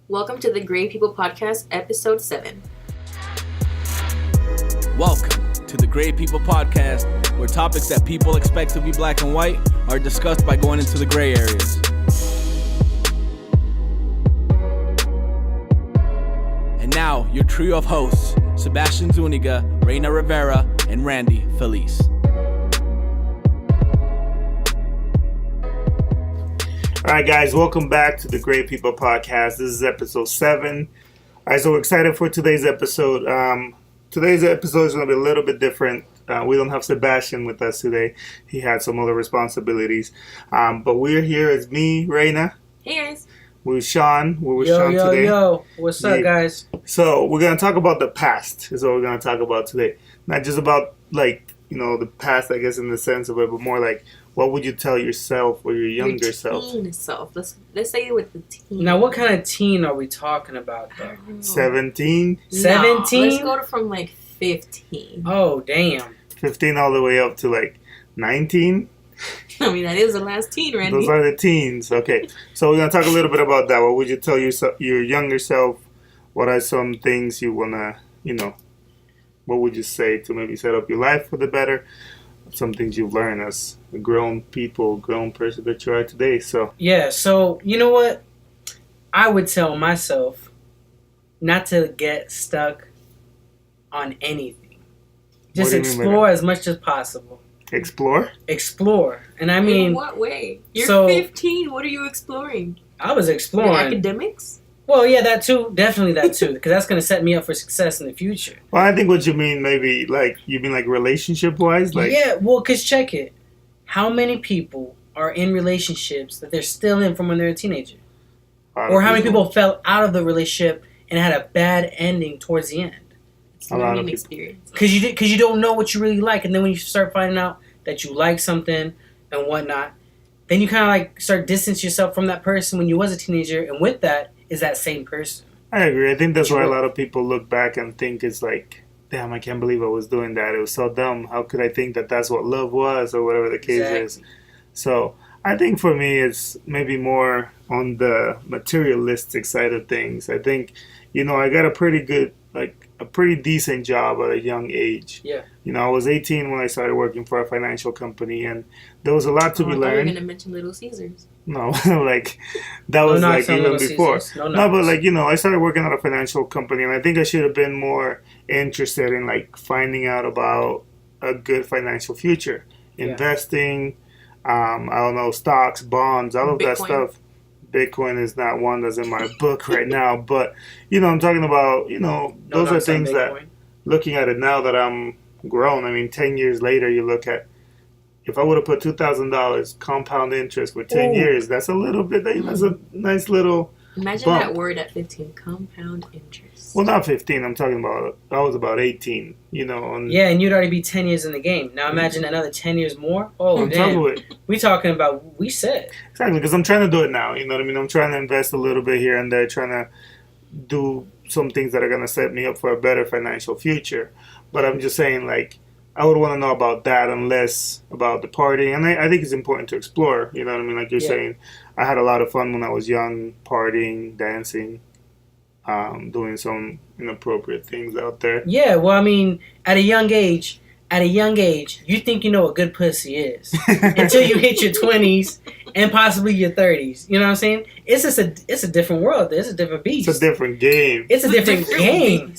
Welcome to the Gray People Podcast, Episode 7. Welcome to the Gray People Podcast, where topics that people expect to be black and white are discussed by going into the gray areas. And now, your trio of hosts, Sebastian Zuniga, Reina Rivera, and Randy Felice. All right, guys, welcome back to the Great People Podcast. This is episode 7. All right, so we're excited for today's episode. Today's episode is going to be a little bit different. We don't have Sebastian with us today. He had some other responsibilities. But we're here as me, Reina. Hey, guys. We're Sean. We're with Sean today. Yo. What's up, guys? So we're going to talk about the past is what we're going to talk about today. Not just about, the past, I guess, in the sense of it, but more like, what would you tell yourself or your younger self? Teen self. Let's say it with the teen. Now, what kind of teen are we talking about, though? 17? 17? Let's go from 15. Oh, damn. 15 all the way up to 19? I mean, that is the last teen, Randy. Those are the teens. Okay. So we're going to talk a little bit about that. What would you tell your younger self? What are some things you want to, what would you say to maybe set up your life for the better? Some things you've learned as a grown person that you are today. So you know what? I would tell myself not to get stuck on anything. Just explore as much as possible. Explore? Explore. And I mean... In what way? You're 15. What are you exploring? I was exploring... The academics? Well, yeah, that too. Definitely that too. Because that's going to set me up for success in the future. Well, I think what you mean, maybe, you mean relationship-wise? Yeah, well, because check it. How many people are in relationships that they're still in from when they're a teenager? Or how many people fell out of the relationship and had a bad ending towards the end? It's a learning experience. Because you don't know what you really like. And then when you start finding out that you like something and whatnot, then you kind of start distancing yourself from that person when you was a teenager. And with that is that same person. I agree. I think that's why a lot of people look back and think it's damn, I can't believe I was doing that. It was so dumb. How could I think that that's what love was or whatever the case is? So I think for me, it's maybe more on the materialistic side of things. I think, I got a pretty good, a pretty decent job at a young age. Yeah. I was 18 when I started working for a financial company, and there was a lot to be learned. I thought you were going to mention Little Caesars. No, that was even before. No, but I started working at a financial company, and I think I should have been more interested in finding out about a good financial future, investing. I don't know, stocks, bonds, all of that stuff. Bitcoin is not one that's in my book right now, but I'm talking about those are things that, looking at it now that I'm grown. I mean, 10 years later, you look at, if I would have put $2,000 compound interest for 10 years, that's a little bit, that's a nice little Imagine bump. that word at 15, compound interest. Well, not 15, I'm talking about, I was about 18, Yeah, and you'd already be 10 years in the game. Now imagine another 10 years more. Oh, damn. We talking about, we said. Exactly, because I'm trying to do it now, you know what I mean? I'm trying to invest a little bit here and there, trying to do some things that are going to set me up for a better financial future. But I'm just saying, I would want to know about that and less about the party. And I think it's important to explore, you know what I mean? Like you're saying, I had a lot of fun when I was young, partying, dancing, doing some inappropriate things out there. Yeah, well, I mean, at a young age, you think you know what good pussy is until you hit your 20s and possibly your 30s. You know what I'm saying? It's a different world. It's a different beast. It's a different game. It's a different game.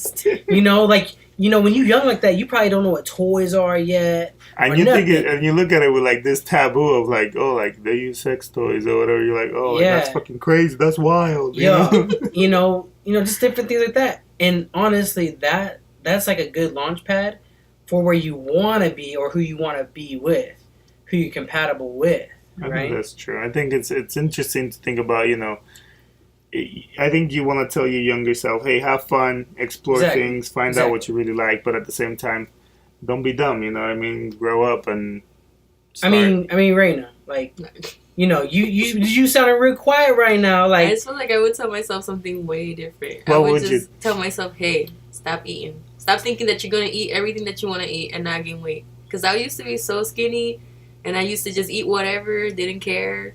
When you're young like that, you probably don't know what toys are yet. And you look at it with this taboo of they use sex toys or whatever. You're like, that's fucking crazy. That's wild. You know? Just different things like that. And honestly, that's a good launch pad for where you want to be or who you want to be with, who you're compatible with. Right? I think that's true. I think it's interesting to think about, I think you want to tell your younger self, hey, have fun, explore things, find out what you really like, but at the same time, don't be dumb, you know what I mean? Grow up and start. I mean, Reina, you sounding real quiet right now. I just feel like I would tell myself something way different. I would just tell myself, hey, stop eating. Stop thinking that you're going to eat everything that you want to eat and not gain weight. Because I used to be so skinny, and I used to just eat whatever, didn't care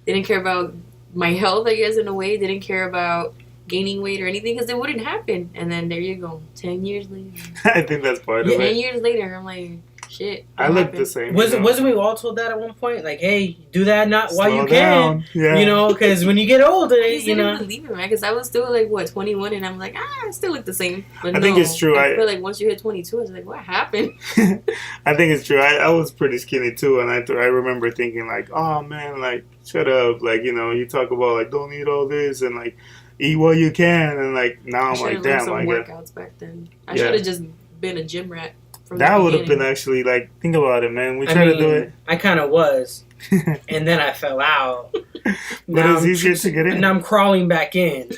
about my health, I guess, in a way. Didn't care about gaining weight or anything because it wouldn't happen. And then there you go, 10 years later. I think that's part of it. 10 years later, I'm like, shit. I look the same. Wasn't we all told that at one point? Like, hey, do that not while you down. can. Yeah. You know, because when you get older, you know. I didn't believe it, man, because I was still like, 21, and I'm like, I still look the same. But I think it's true. I feel like once you hit 22, it's like, what happened? I think it's true. I was pretty skinny too, and I remember thinking like, oh man, like shut up, like you talk about like don't eat all this and like eat what you can, and like now I'm like, damn, I got workouts back then. I should have just been a gym rat. That would have been actually like, think about it, man. We tried to do it. I kind of was, and then I fell out. But it's easier to get in. And I'm crawling back in,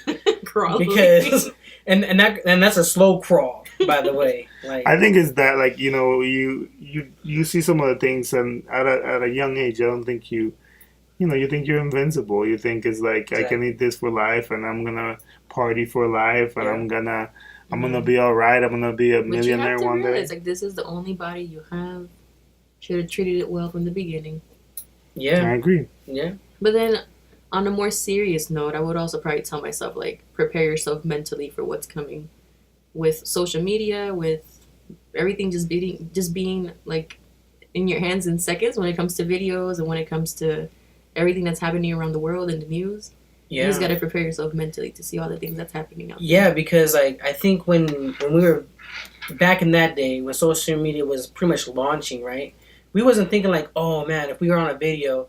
because and that's a slow crawl, by the way. Like, I think it's that like you see some of the things, and at a young age, I don't think you think you're invincible. You think it's like I can eat this for life, and I'm gonna party for life, and I'm gonna be all right. I'm gonna be a millionaire one day. Like this is the only body you have. Should have treated it well from the beginning. Yeah, I agree. Yeah, but then on a more serious note, I would also probably tell myself like prepare yourself mentally for what's coming, with social media, with everything just being like in your hands in seconds when it comes to videos and when it comes to everything that's happening around the world in the news. Yeah. You just got to prepare yourself mentally to see all the things that's happening out there. Yeah, because like I think when we were back in that day when social media was pretty much launching, right? We wasn't thinking like, oh man, if we were on a video,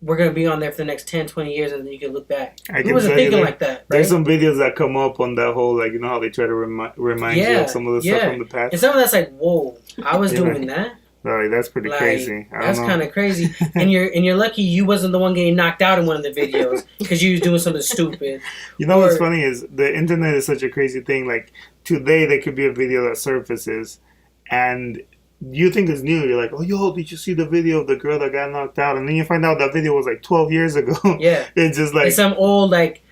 we're going to be on there for the next 10, 20 years and then you can look back. We wasn't thinking like that, right? There's some videos that come up on that whole, like, how they try to remind you of some of the stuff from the past. And some of that's like, whoa, I was doing that? Right, that's pretty crazy. That's kind of crazy. And you're lucky you wasn't the one getting knocked out in one of the videos because you was doing something stupid. What's funny is the internet is such a crazy thing. Like today, there could be a video that surfaces, and you think it's new. You're like, oh, yo, did you see the video of the girl that got knocked out? And then you find out that video was like 12 years ago. Yeah, it's just like it's some old like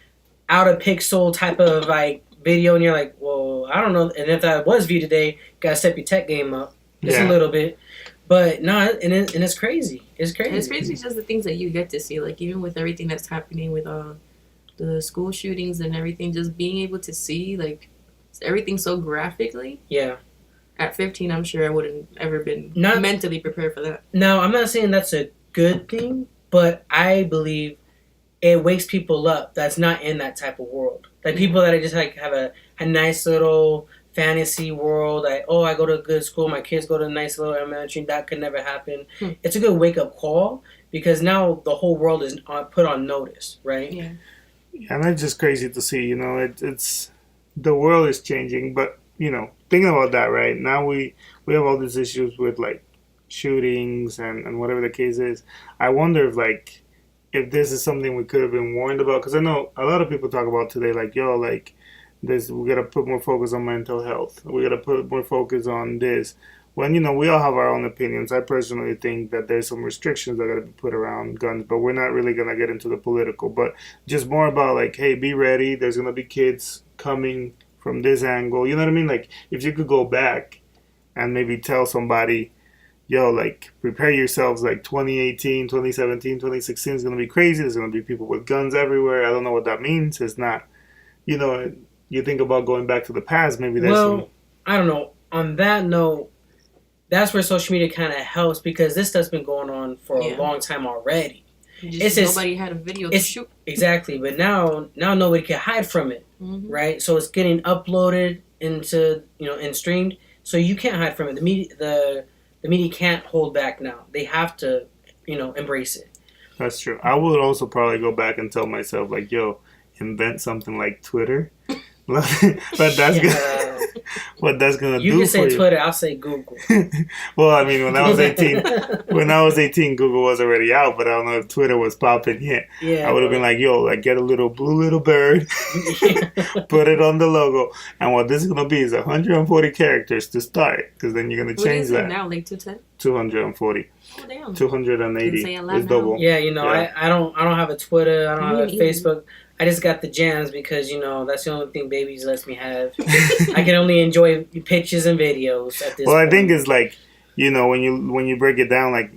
out of pixel type of like video, and you're like, well, I don't know. And if that was viewed today, gotta step your tech game up just a little bit. But no, and it's crazy. It's crazy. And it's crazy just the things that you get to see. Like, even with everything that's happening with the school shootings and everything, just being able to see, like, everything so graphically. Yeah. At 15, I'm sure I wouldn't ever been mentally prepared for that. No, I'm not saying that's a good thing, but I believe it wakes people up that's not in that type of world. Like, people that are just, like, have a nice little fantasy world, like, oh, I go to a good school, my kids go to a nice little elementary, that could never happen. It's a good wake-up call because now the whole world is put on notice, right? Yeah. And that's just crazy to see, it's the world is changing, but, thinking about that, right, now we have all these issues with, like, shootings and whatever the case is. I wonder if this is something we could have been warned about, because I know a lot of people talk about today, like, yo, like, we gotta put more focus on mental health. We gotta put more focus on this. When we all have our own opinions. I personally think that there's some restrictions that gotta be put around guns, but we're not really gonna get into the political. But just more about like, hey, be ready. There's gonna be kids coming from this angle. You know what I mean? Like, if you could go back and maybe tell somebody, yo, like, prepare yourselves. Like 2018, 2017, 2016 is gonna be crazy. There's gonna be people with guns everywhere. I don't know what that means. It's not, You think about going back to the past, maybe there's I don't know. On that note, that's where social media kind of helps because this stuff's been going on for a long time already. Nobody had a video to shoot. Exactly, but now nobody can hide from it, right? So it's getting uploaded into, and streamed, so you can't hide from it. The media can't hold back now. They have to, embrace it. That's true. I would also probably go back and tell myself, like, yo, invent something like Twitter. What that's gonna do? You can say Twitter. I'll say Google. Well, I mean, when I was 18, Google was already out, but I don't know if Twitter was popping yet. Yeah, I would have been like, yo, like, get a little blue little bird, put it on the logo, and what this is gonna be is 140 characters to start, because then you're gonna change that. Now, like 210. 240. Oh damn. 280 is double. Yeah, I don't have a Twitter. I don't have a Facebook. I just got the jams because, that's the only thing babies lets me have. I can only enjoy pictures and videos at this point. I think it's like, when you break it down, like,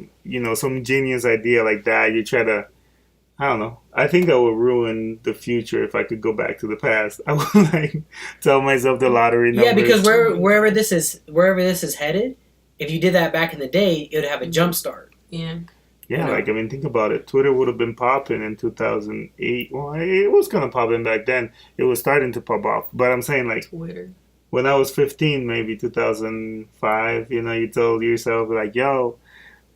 some genius idea like that, you try to I don't know. I think that would ruin the future if I could go back to the past. I would like tell myself the lottery numbers. Yeah, because wherever this is headed, if you did that back in the day, it would have a jump start. Yeah. Yeah, like, I mean, think about it. Twitter would have been popping in 2008. Well, it was kind of popping back then. It was starting to pop off. But I'm saying, like, Twitter. When I was 15, maybe 2005, you told yourself, like, yo,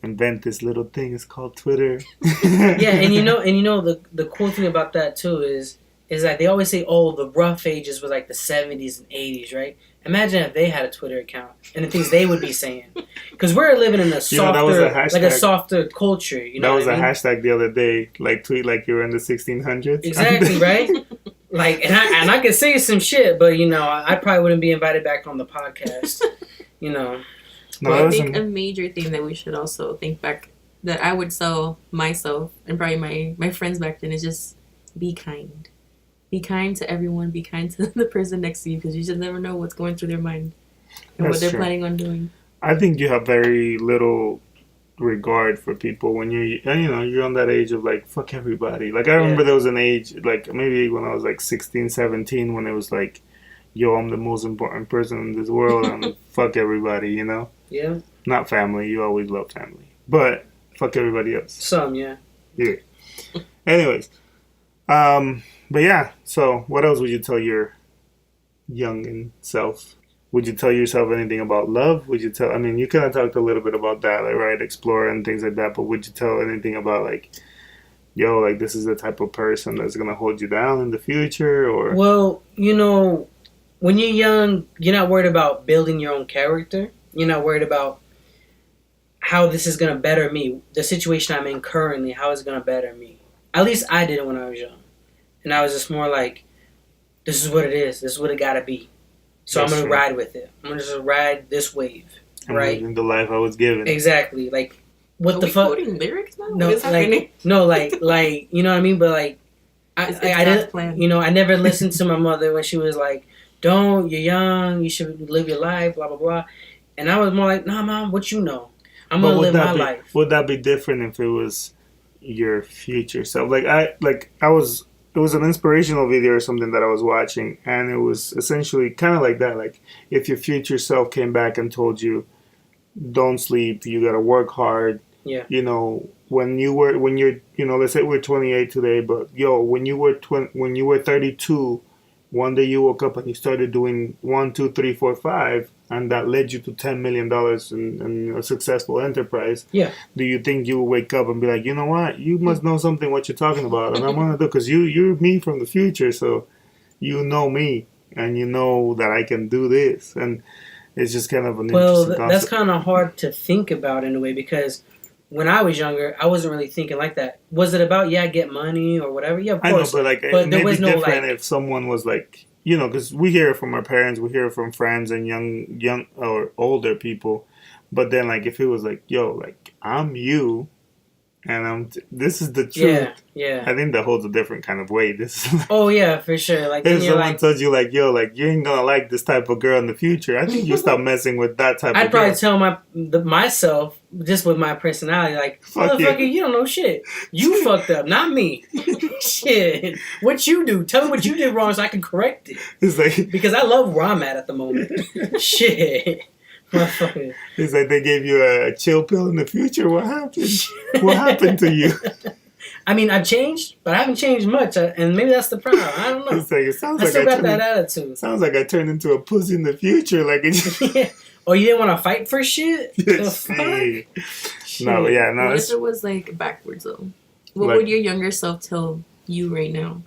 invent this little thing. It's called Twitter. Yeah, and the cool thing about that, too, is that they always say, oh, the rough ages was like the 70s and 80s, right? Imagine if they had a Twitter account and the things they would be saying. Because we're living in a softer, like a softer culture. That was a hashtag the other day, like tweet like you were in the 1600s. Exactly, right? Like, and I could say some shit, but I probably wouldn't be invited back on the podcast. No, I think a major thing that we should also think back that I would tell myself and probably my friends back then is just be kind. Be kind to everyone. Be kind to the person next to you because you just never know what's going through their mind and what they're planning on doing. I think you have very little regard for people when you're on that age of like fuck everybody. Like I remember there was an age like maybe when I was like 16, 17 when it was like, yo, I'm the most important person in this world and fuck everybody. Yeah. Not family. You always love family, but fuck everybody else. Some, yeah. Yeah. Anyways. But yeah, so what else would you tell your young self? Would you tell yourself anything about love? Would you tell, I mean, you kind of talked a little bit about that, like, right, explore and things like that, but would you tell anything about, like, yo, like, this is the type of person that's going to hold you down in the future, or? Well, when you're young, you're not worried about building your own character. You're not worried about how this is going to better me, the situation I'm in currently, how it's going to better me. At least I did it when I was young. And I was just more like, this is what it is. This is what it got to be. So I'm going to ride with it. I'm going to just ride this wave. Right? I'm living the life I was given. Exactly. Like, what the fuck? Are we quoting lyrics now? No, what is happening? like, you know what I mean? But, like, I didn't, I never listened to my mother when she was like, you're young, you should live your life, blah, blah, blah. And I was more like, nah, Mom, what you know? I'm going to live my life. Would that be different if it was your future self? It was an inspirational video or something that I was watching, and it was essentially kind of like that. Like, if your future self came back and told you, don't sleep, you got to work hard. Yeah. When you're, let's say we're 28 today, but when you were 32, one day you woke up and you started doing 1, 2, 3, 4, 5, and that led you to $10 million in a successful enterprise. Yeah. Do you think you will wake up and be like, you know what? You must know something what you're talking about, and I'm gonna do because you're me from the future, so you know me, and you know that I can do this, and it's just kind of an interesting concept. That's kind of hard to think about in a way because when I was younger, I wasn't really thinking like that. Was it about get money or whatever? Yeah, of course. I know, but there was no different if someone was like. Because we hear it from our parents, we hear it from friends and young or older people. But then, like, if it was like, yo, like, I'm you, and this is the truth. Yeah. I think that holds a different kind of weight. This is oh, yeah, for sure. Like, if someone tells you, like, yo, like, you ain't gonna like this type of girl in the future, I think you stop messing with that type of girl. I'd probably tell myself, just with my personality, like, motherfucker, you don't know shit. You fucked up, not me. Shit. What you do? Tell me what you did wrong so I can correct it. It's like, because I love where I'm at the moment. Shit. Motherfucker. It's like they gave you a chill pill in the future. What happened? What happened to you? I mean, I've changed, but I haven't changed much, and maybe that's the problem. I don't know. It's like, it sounds I still got that attitude. Sounds like I turned into a pussy in the future. Like yeah. Oh, you didn't want to fight for shit? Yes. No, yeah, no. What if it was like backwards though? What would your younger self tell you right now?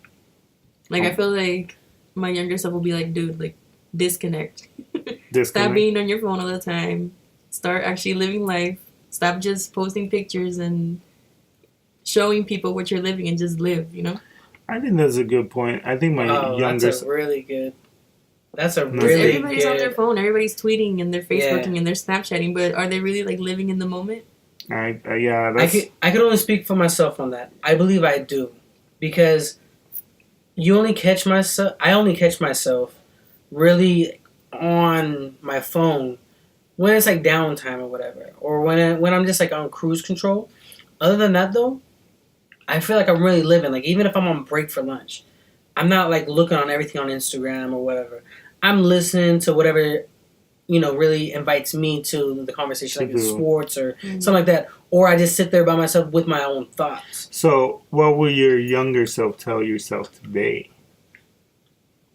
Like, I feel like my younger self will be like, dude, like, disconnect. Stop being on your phone all the time. Start actually living life. Stop just posting pictures and showing people what you're living and just live, I think that's a good point. I think my younger... That's really good. That's a really everybody's on their phone. Everybody's tweeting and they're Facebooking and they're Snapchatting, but are they really, like, living in the moment? I could only speak for myself on that. I believe I do. Because I only catch myself really on my phone when it's like downtime or whatever, or when I'm just like on cruise control. Other than that, though, I feel like I'm really living. Like, even if I'm on break for lunch, I'm not, like, looking on everything on Instagram or whatever. I'm listening to whatever, really invites me to the conversation, like sports or something like that. Or I just sit there by myself with my own thoughts. So, what will your younger self tell yourself today?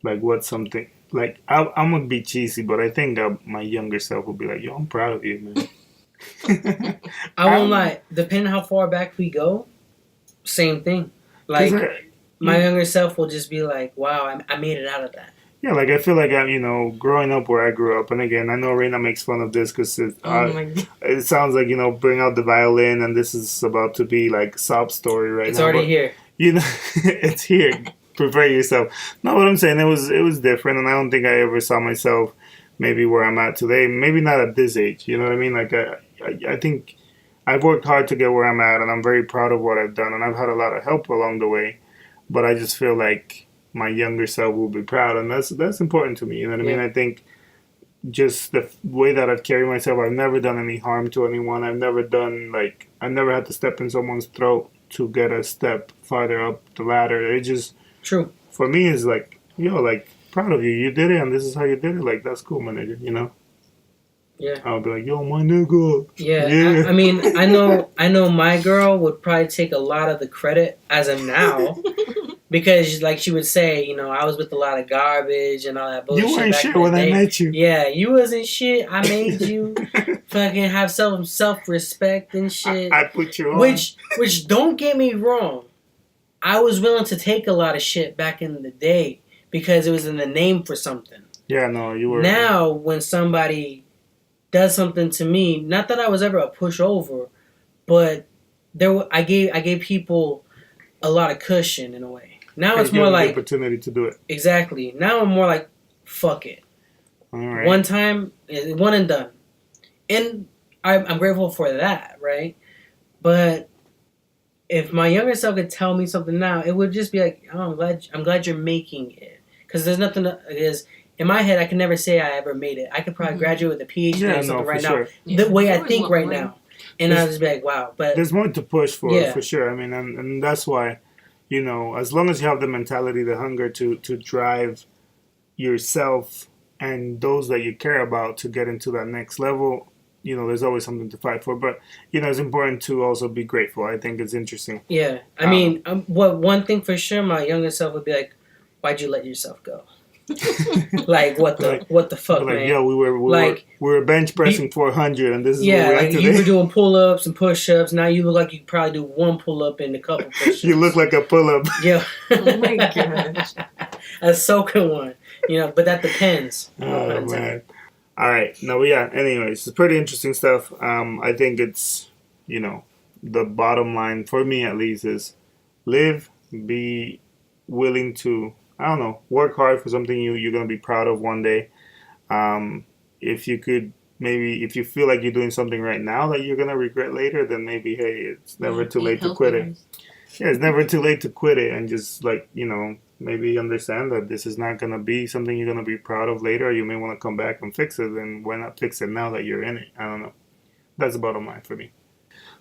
Like, what's something... Like, I'm going to be cheesy, but I think my younger self will be like, yo, I'm proud of you, man. I won't lie. Depending on how far back we go, same thing. Like, my younger self will just be like, wow, I made it out of that. Yeah, like, I feel like I'm, growing up where I grew up, and again, I know Reina makes fun of this because it sounds like, bring out the violin, and this is about to be, like, sob story right now. It's already here. It's here. Prepare yourself. No, what I'm saying, it was different, and I don't think I ever saw myself maybe where I'm at today. Maybe not at this age, you know what I mean? Like, I think I've worked hard to get where I'm at, and I'm very proud of what I've done, and I've had a lot of help along the way, but I just feel like my younger self will be proud, and that's important to me, you know what I mean? I think just the way that I've carried myself, I've never done any harm to anyone. I've never had to step in someone's throat to get a step farther up the ladder. It just... True. For me, it's like, like, proud of you. You did it, and this is how you did it. Like, that's cool, my nigga, Yeah. I'll be like, yo, my nigga. Yeah. I mean, I know my girl would probably take a lot of the credit as of now. Because, like, she would say, I was with a lot of garbage and all that bullshit. You weren't shit when I met you. Yeah, you wasn't shit. I made you fucking have self-respect and shit. I put you on. Which, don't get me wrong. I was willing to take a lot of shit back in the day because it was in the name for something. Yeah, no, you were. Now, when somebody does something to me, not that I was ever a pushover, but I gave people a lot of cushion in a way. Now it's more like the opportunity to do it. Exactly. Now I'm more like, fuck it. All right. One time, one and done, and I'm grateful for that, right? But if my younger self could tell me something now, it would just be like, oh, I'm glad you're making it. Because there's nothing in my head, I can never say I ever made it. I could probably graduate with a PhD or something right now. Yeah, the way I think right now. And I'll just be like, wow. But there's more to push for sure. I mean, and that's why, as long as you have the mentality, the hunger to drive yourself and those that you care about to get into that next level, there's always something to fight for. But, it's important to also be grateful. I think it's interesting. Yeah. I mean, one thing for sure, my younger self would be like, why'd you let yourself go? Like, what the fuck, like, man? Yo, we were bench pressing 400, and this is what we're at today. You were doing pull-ups and push-ups. Now you look like you could probably do one pull-up and a couple push-ups. You look like a pull-up. Yeah. Oh, my gosh. A soaking one. But that depends. Oh, man. All right. No, yeah. Anyways, it's pretty interesting stuff. I think it's, the bottom line for me at least is live, be willing to, I don't know, work hard for something you're going to be proud of one day. If you could, maybe if you feel like you're doing something right now that you're going to regret later, then maybe, hey, it's never too late to quit it. Yeah, it's never too late to quit it and just maybe understand that this is not going to be something you're going to be proud of later. You may want to come back and fix it, and why not fix it now that you're in it? I don't know. That's the bottom line for me.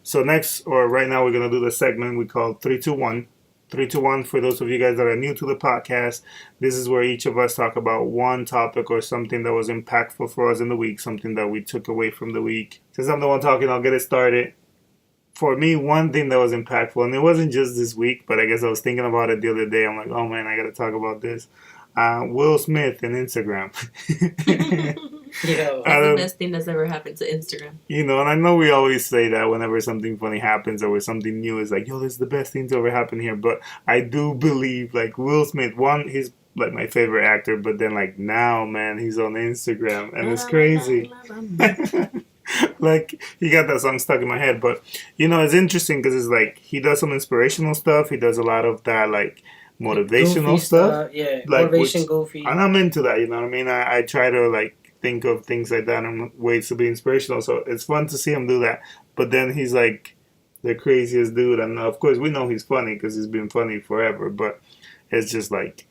So right now, we're going to do the segment we call 3-2-1. 3-2-1, for those of you guys that are new to the podcast, this is where each of us talk about one topic or something that was impactful for us in the week, something that we took away from the week. Since I'm the one talking, I'll get it started. For me, one thing that was impactful, and it wasn't just this week, but I guess I was thinking about it the other day. I'm like, oh man, I got to talk about this. Will Smith and Instagram. That's the best thing that's ever happened to Instagram. And I know we always say that whenever something funny happens or something new is like, yo, this is the best thing to ever happen here. But I do believe, like, Will Smith, he's like my favorite actor, but then like now, man, he's on Instagram and it's crazy. Like, he got that song stuck in my head. But, it's interesting because it's like he does some inspirational stuff. He does a lot of that, like, motivational stuff. Yeah, like, motivation, goofy. And I'm into that, you know what I mean? I try to, like, think of things like that and ways to be inspirational. So it's fun to see him do that. But then he's, like, the craziest dude. And, of course, we know he's funny because he's been funny forever. But it's just, like,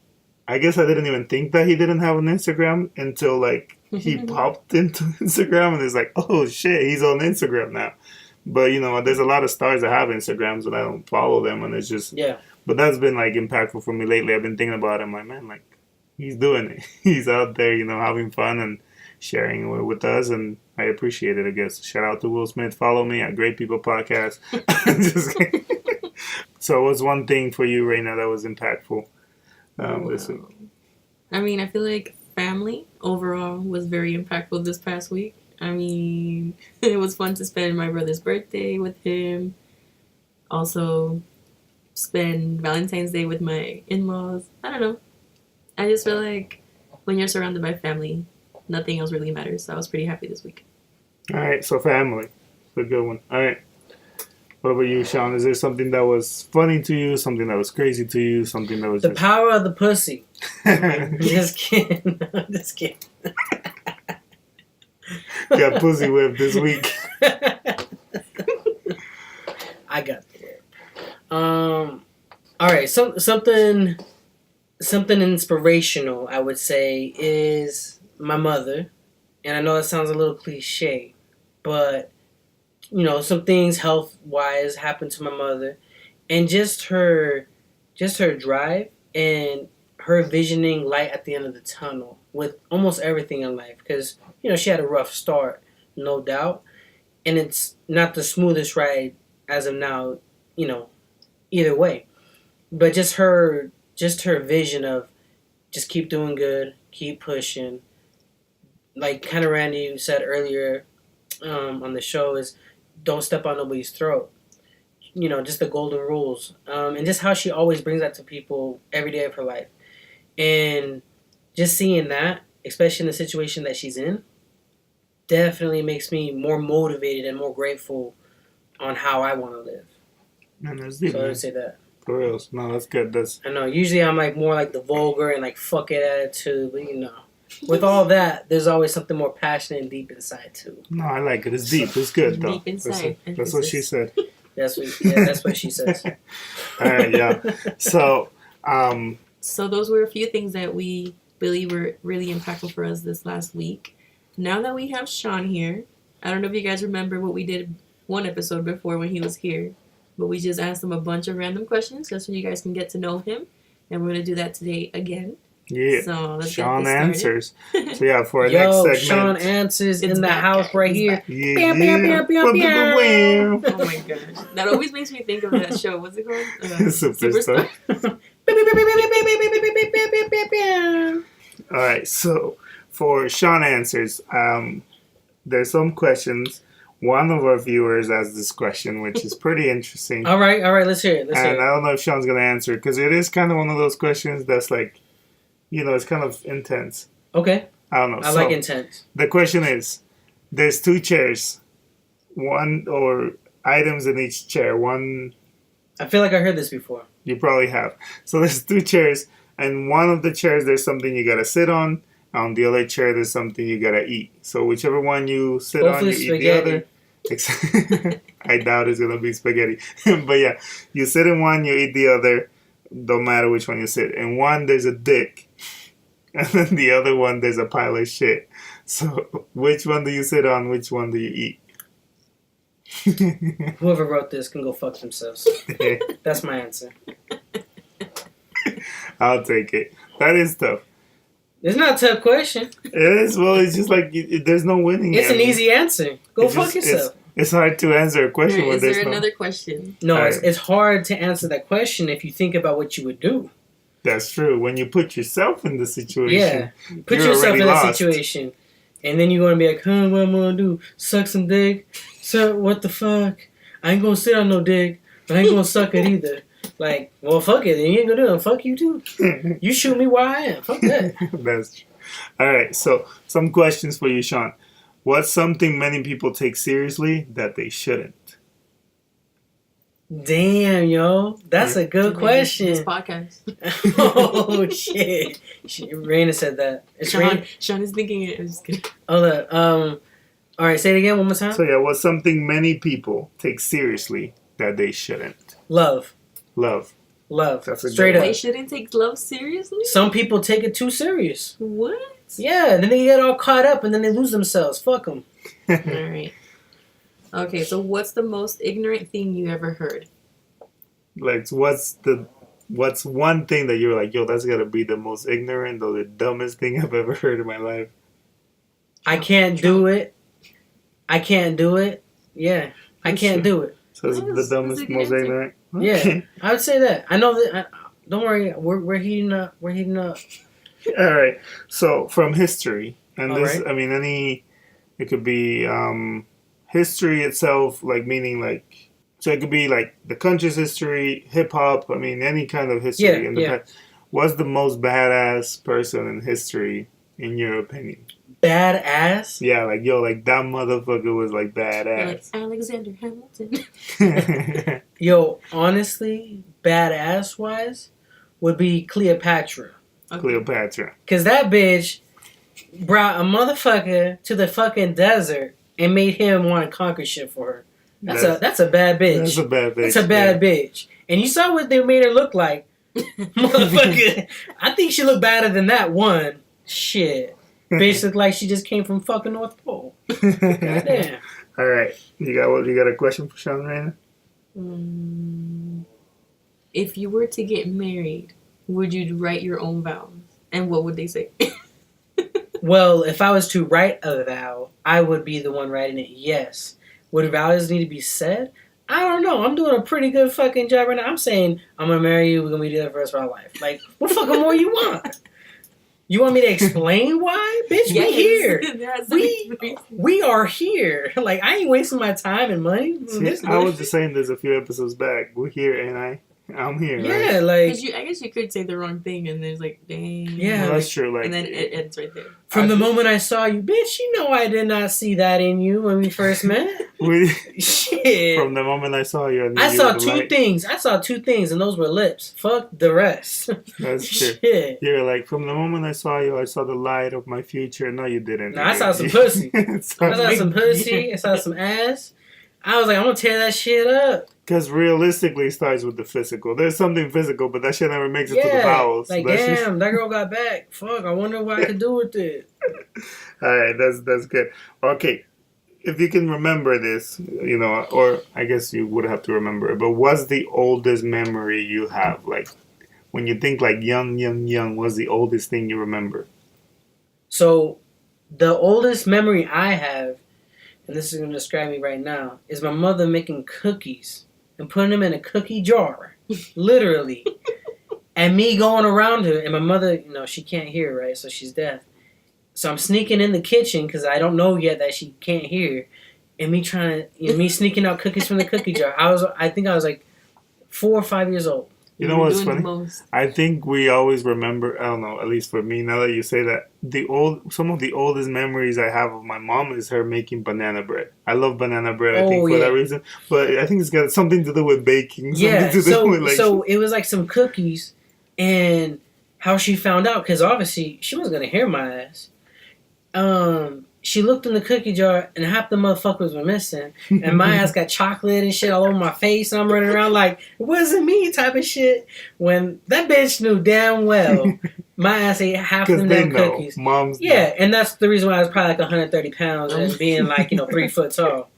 I guess I didn't even think that he didn't have an Instagram until, like, he popped into Instagram and it's like, oh, shit, he's on Instagram now. But, there's a lot of stars that have Instagrams and I don't follow them. And it's just... Yeah. But that's been, impactful for me lately. I've been thinking about it. I'm like, man, he's doing it. He's out there, having fun and sharing it with us. And I appreciate it, I guess. Shout out to Will Smith. Follow me at Great People Podcast. Just kidding. So what's one thing for you right now that was impactful this week? I mean, I feel like family overall was very impactful this past week. I mean, it was fun to spend my brother's birthday with him. Also, spend Valentine's Day with my in-laws. I don't know. I just feel like when you're surrounded by family, nothing else really matters. So I was pretty happy this week. All right, so family. It's a good one. All right. What about you, Sean? Is there something that was funny to you? Something that was crazy to you? Something that was the power of the pussy. Just kidding. I'm just kidding. Got pussy whipped this week. I got the whip. All right. Something inspirational, I would say, is my mother. And I know that sounds a little cliche, but some things health-wise happened to my mother, and just her drive and her visioning light at the end of the tunnel with almost everything in life. Because she had a rough start, no doubt, and it's not the smoothest ride as of now. Either way, but just her vision of just keep doing good, keep pushing. Like kind of Randy said earlier on the show, is don't step on nobody's throat. Just the golden rules. And just how she always brings that to people every day of her life. And just seeing that, especially in the situation that she's in, definitely makes me more motivated and more grateful on how I want to live. Man, that's deep, so I would say that. For real. No, that's good. I know. Usually I'm more like the vulgar and fuck it attitude, but with all that, there's always something more passionate and deep inside too. No, I like it. It's deep. It's good though. Deep inside. That's what she said. That's what she says. All right, yeah. So those were a few things that we believe were really impactful for us this last week. Now that we have Sean here, I don't know if you guys remember what we did one episode before when he was here, but we just asked him a bunch of random questions just so you guys can get to know him, and we're going to do that today again. Yeah, so let's Sean answers. So yeah, for our next segment, Sean answers in the house right here. Yeah. Oh my gosh, that always makes me think of that show. What's it called? Superstar. All right, so for Sean answers, there's some questions. One of our viewers asked this question, which is pretty interesting. All right, let's hear it. I don't know if Sean's gonna answer it because it is kind of one of those questions that's it's kind of intense. Okay. I don't know. I like intense. The question is, there's 2 chairs, one or items in each chair. One. I feel like I heard this before. You probably have. So there's 2 chairs, and one of the chairs there's something you gotta sit on. On the other chair there's something you gotta eat. So whichever one you sit Hopefully on, you eat the other. I doubt it's gonna be spaghetti, but yeah, you sit in one, you eat the other. Don't matter which one you sit. In one, there's a dick. And then the other one, there's a pile of shit. So, which one do you sit on? Which one do you eat? Whoever wrote this can go fuck themselves. That's my answer. I'll take it. That is tough. It's not a tough question. It is. Well, it's just there's no winning. It's an easy answer. Go fuck yourself. It's hard to answer a question when there's another question? No, it's hard to answer that question if you think about what you would do. That's true. When you put yourself in the situation. Yeah. Put yourself in that situation. And then you're going to be like, what am I going to do? Suck some dick? So, what the fuck? I ain't going to sit on no dick. But I ain't going to suck it either. Well, fuck it. Then you ain't going to do it. Fuck you too. You shoot me where I am. Fuck that. That's true. All right. So, some questions for you, Sean. What's something many people take seriously that they shouldn't? Damn, yo. That's a good question. This podcast. Oh, shit. Raina said that. Sean is thinking it. I'm just kidding. Hold up. All right, say it again one more time. So, yeah, what's something many people take seriously that they shouldn't? Love. That's straight up. They shouldn't take love seriously? Some people take it too serious. What? Yeah, then they get all caught up and then they lose themselves. Fuck them. All right. Okay, so what's the most ignorant thing you ever heard? Like, what's one thing that you're like, yo, that's gotta be the most ignorant or the dumbest thing I've ever heard in my life? I can't do it. I can't do it. Yeah, I can't do it. So it's the dumbest, most ignorant. Yeah, I would say that. I know that. Don't worry, we're heating up. We're heating up. All right. So from history, and All this, right. I mean, it could be history itself, like meaning like, so it could be like the country's history, hip hop. I mean, any kind of history in the past. What's the most badass person in history, in your opinion? Badass? Yeah, like, yo, like that motherfucker was like badass. Like Alexander Hamilton. Yo, honestly, badass wise, would be Cleopatra. Okay. Cleopatra. Because that bitch brought a motherfucker to the fucking desert and made him want to conquer shit for her. That's a bad bitch. That's a bad bitch. That's a bad bitch. And you saw what they made her look like. Motherfucker. I think she looked better than that one. Shit. Bitch looked like she just came from fucking North Pole. Goddamn. All right. You got a question for Sean Raina? If you were to get married, would you write your own vows? And what would they say? Well, if I was to write a vow, I would be the one writing it, yes. Would vows need to be said? I don't know. I'm doing a pretty good fucking job right now. I'm saying, I'm going to marry you. We're going to be together for the rest of our life. Like, what fucking more you want? You want me to explain why? Bitch, we here. We are here. Like, I ain't wasting my time and money. See, I was just saying this a few episodes back. We're here, and I'm here. Yeah, right? like... I guess you could say the wrong thing, and there's like, dang. Yeah. Well, that's true. Like, and then it ends right there. From the moment I saw you, bitch, you know I did not see that in you when we first met. Shit. From the moment I saw you, I saw two things. I saw two things, and those were lips. Fuck the rest. That's true. Shit. You're like, from the moment I saw you, I saw the light of my future. No, you didn't. No, I saw some pussy. I saw some pussy. I saw some ass. I was like, I'm gonna tear that shit up. Because realistically, it starts with the physical. There's something physical, but that shit never makes it to the bowels. Like, damn, that girl got back. Fuck, I wonder what I could do with it. All right, that's good. Okay, if you can remember this, or I guess you would have to remember it, but what's the oldest memory you have? Like, when you think like young, what's the oldest thing you remember? So, the oldest memory I have, and this is going to describe me right now, is my mother making cookies and putting them in a cookie jar, literally. And me going around her, and my mother, she can't hear, right? So she's deaf. So I'm sneaking in the kitchen because I don't know yet that she can't hear, and me me sneaking out cookies from the cookie jar. I think I was like 4 or 5 years old. You know what's funny? I think we always remember, I don't know, at least for me, now that you say that, some of the oldest memories I have of my mom is her making banana bread. I love banana bread, I think, for that reason. But I think it's got something to do with baking. So it was like some cookies, and how she found out, because obviously she wasn't going to hear my ass. She looked in the cookie jar, and half the motherfuckers were missing. And my ass got chocolate and shit all over my face, and I'm running around like, it wasn't me type of shit. When that bitch knew damn well my ass ate half of them damn cookies. Moms know. And that's the reason why I was probably like 130 pounds and being like, 3 foot tall.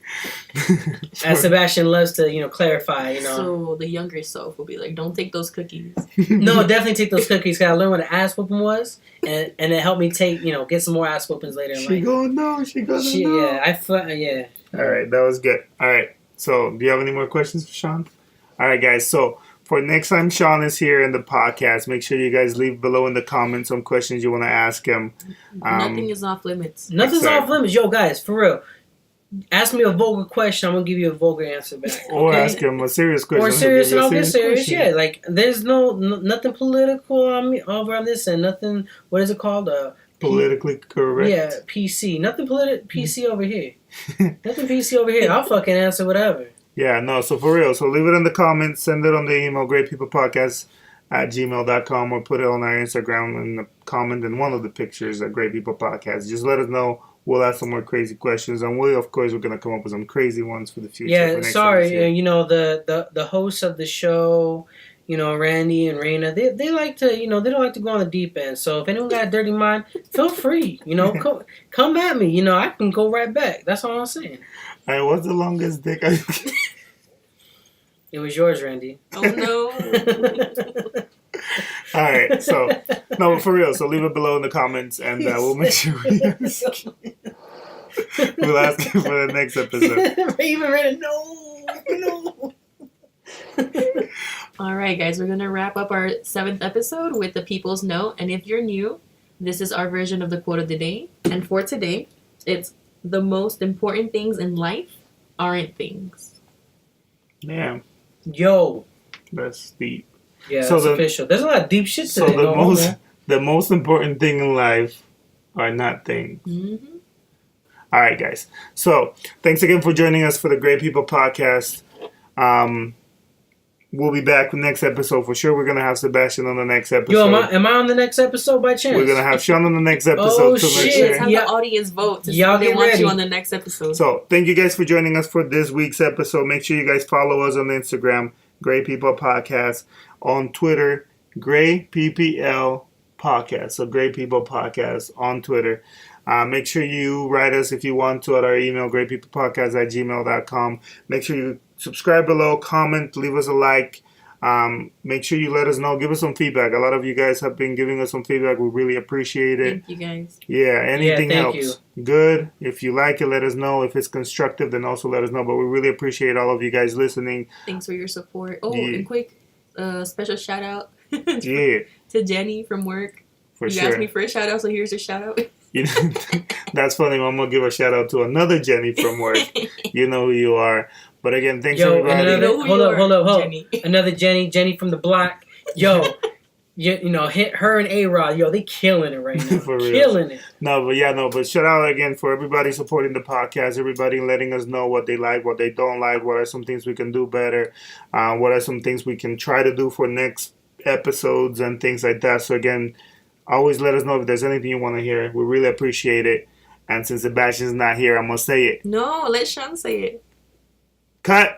As Sebastian loves to, clarify, So the younger self will be like, don't take those cookies. No, definitely take those cookies, because I learned what an ass whooping was, and it helped me get some more ass whoopings later in life. She gonna know. Yeah. All right, that was good. All right, so do you have any more questions for Sean? All right, guys, so for next time Sean is here in the podcast, make sure you guys leave below in the comments some questions you want to ask him. Nothing is off limits. Nothing's off limits. Yo, guys, for real. Ask me a vulgar question, I'm going to give you a vulgar answer back. Or ask him a serious question. Or serious, and I'll get serious, yeah. Like, there's nothing political over on this end. Nothing, what is it called? Politically correct. Yeah, PC. Nothing PC over here. Nothing PC over here. I'll fucking answer whatever. Yeah, no, so for real. So leave it in the comments. Send it on the email, greatpeoplepodcast@gmail.com, or put it on our Instagram in the comment in one of the pictures at Great People Podcast. Just let us know. We'll ask some more crazy questions, and of course, we're going to come up with some crazy ones for the future. Yeah, sorry, the host of the show, Randy and Raina, they like to, they don't like to go on the deep end. So if anyone got a dirty mind, feel free, come at me. I can go right back. That's all I'm saying. All right, what's the longest dick? It was yours, Randy. Oh no. All right, so no, for real. So leave it below in the comments, and we'll make sure we'll ask you for the next episode. Even Randy, no. All right, guys, we're gonna wrap up our 7th episode with the People's Note. And if you're new, this is our version of the quote of the day. And for today, it's the most important things in life aren't things. Yeah. Yo. That's deep. Yeah, so that's official. There's a lot of deep shit today. So the most important thing in life are not things. Mm-hmm. All right, guys. So thanks again for joining us for the Great People Podcast. We'll be back with the next episode for sure. We're gonna have Sebastian on the next episode. Yo, am I on the next episode by chance? We're gonna have Sean on the next episode. Shit! Let's have the audience vote to see if they want you on the next episode. So thank you guys for joining us for this week's episode. Make sure you guys follow us on Instagram, Great People Podcast, on Twitter, Great PPL Podcast. So Great People Podcast on Twitter. Make sure you write us if you want to at our email, greatpeoplepodcast@gmail.com. Make sure you subscribe below, comment, leave us a like. Make sure you let us know. Give us some feedback. A lot of you guys have been giving us some feedback. We really appreciate it. Thank you, guys. Yeah, anything helps. Good. If you like it, let us know. If it's constructive, then also let us know. But we really appreciate all of you guys listening. Thanks for your support. Oh, and quick special shout out to Jenny from work. You asked me for a shout out, so here's your shout out. That's funny. I'm going to give a shout out to another Jenny from work. You know who you are. But again, thanks everybody. Hold up. Jenny. Another Jenny from the block. Yo, hit her and A-Rod. Yo, they killing it right now. For real. Killing it. But shout out again for everybody supporting the podcast, everybody letting us know what they like, what they don't like, what are some things we can do better, what are some things we can try to do for next episodes and things like that. So again, always let us know if there's anything you want to hear. We really appreciate it. And since Sebastian's not here, I'm going to say it. No, let Sean say it. Cut.